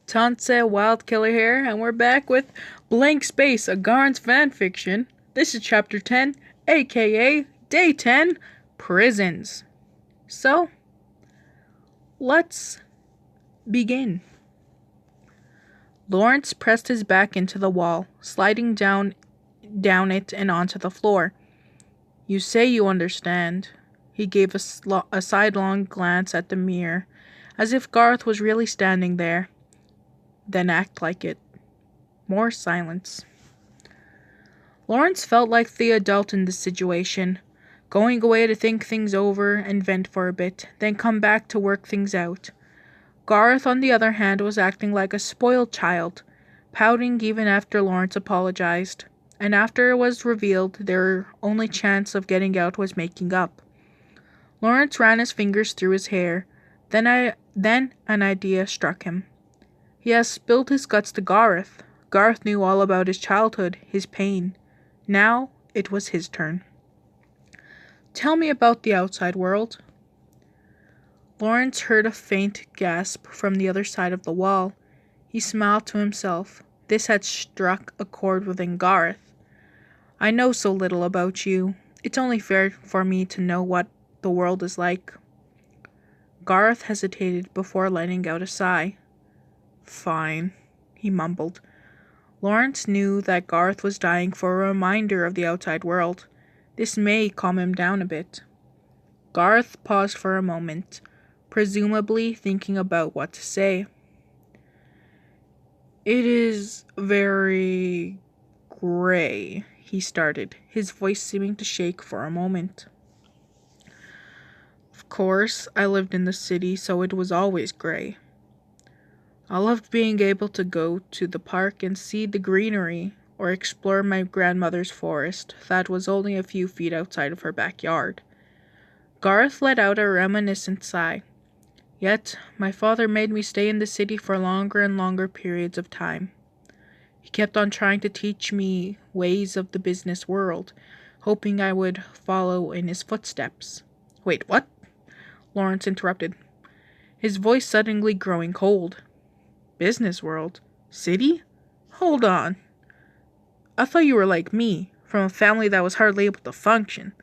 Tanse Wild Killer here, and we're back with Blank Space, a Garrence fanfiction. This is Chapter 10, aka Day 10, Prisons. So, let's begin. Lawrence pressed his back into the wall, sliding down it and onto the floor. You say you understand. He gave a sidelong glance at the mirror, as if Garth was really standing there. Then act like it. More silence. Lawrence felt like the adult in this situation, going away to think things over and vent for a bit, then come back to work things out. Garth, on the other hand, was acting like a spoiled child, pouting even after Lawrence apologized, and after it was revealed their only chance of getting out was making up. Lawrence ran his fingers through his hair, then an idea struck him. He has spilled his guts to Garth. Garth knew all about his childhood, his pain. Now it was his turn. Tell me about the outside world. Lawrence heard a faint gasp from the other side of the wall. He smiled to himself. This had struck a chord within Garth. I know so little about you. It's only fair for me to know what the world is like. Garth hesitated before letting out a sigh. Fine, he mumbled. Lawrence knew that Garth was dying for a reminder of the outside world. This may calm him down a bit. Garth paused for a moment, presumably thinking about what to say. It is very gray, he started, his voice seeming to shake for a moment. Of course, I lived in the city, so it was always gray. I loved being able to go to the park and see the greenery, or explore my grandmother's forest that was only a few feet outside of her backyard. Garth let out a reminiscent sigh. Yet, my father made me stay in the city for longer and longer periods of time. He kept on trying to teach me ways of the business world, hoping I would follow in his footsteps. Wait, what? Lawrence interrupted, his voice suddenly growing cold. Business world? City? Hold on. I thought you were like me, from a family that was hardly able to function,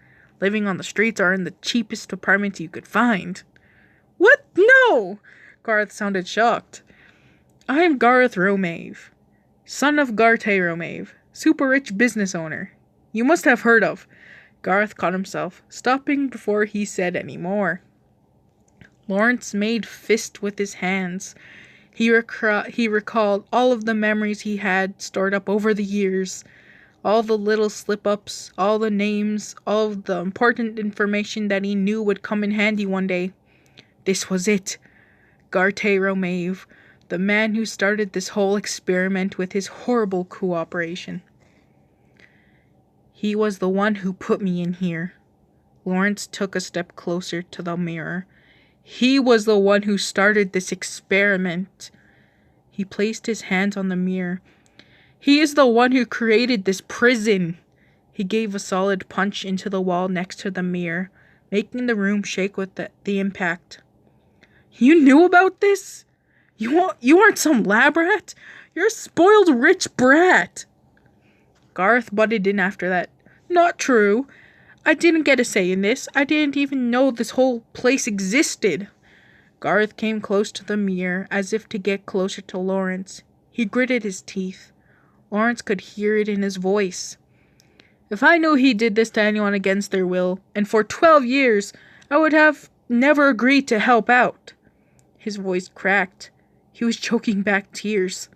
living on the streets or in the cheapest apartments you could find. What? No! Garth sounded shocked. I am Garth Romave, son of Garte Romave, super rich business owner. You must have heard of. Garth caught himself, stopping before he said any more. Lawrence made fist with his hands. He recalled all of the memories he had stored up over the years, all the little slip-ups, all the names, all of the important information that he knew would come in handy one day. This was it. Garte Romave, the man who started this whole experiment with his horrible cooperation. He was the one who put me in here. Lawrence took a step closer to the mirror. He was the one who started this experiment. He placed his hands on the mirror. He is the one who created this prison. He gave a solid punch into the wall next to the mirror, making the room shake with the impact. You knew about this? You aren't some lab rat. You're a spoiled rich brat. Garth butted in after that. Not true. I didn't get a say in this. I didn't even know this whole place existed. Garth came close to the mirror, as if to get closer to Lawrence. He gritted his teeth. Lawrence could hear it in his voice. If I knew he did this to anyone against their will, and for 12 years, I would have never agreed to help out. His voice cracked. He was choking back tears.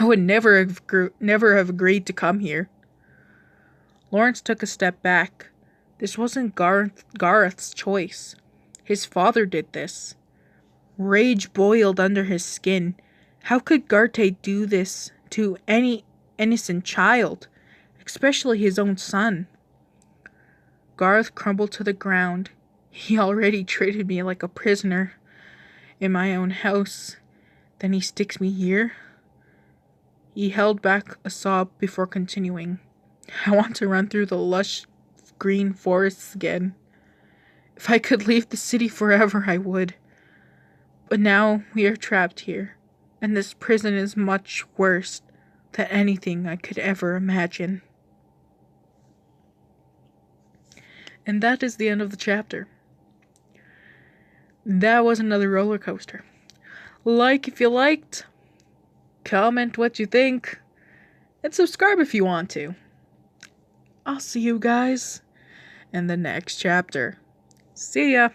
I would never have agreed to come here. Lawrence took a step back. This wasn't Garth's choice. His father did this. Rage boiled under his skin. How could Garte do this to any innocent child, especially his own son? Garth crumbled to the ground. He already treated me like a prisoner in my own house. Then he sticks me here? He held back a sob before continuing. I want to run through the lush green forests again. If I could leave the city forever, I would. But now we are trapped here, And this prison is much worse than anything I could ever imagine. And that is the end of the chapter. That was another roller coaster. Like if you liked, comment what you think, and subscribe if you want to. I'll see you guys in the next chapter. See ya!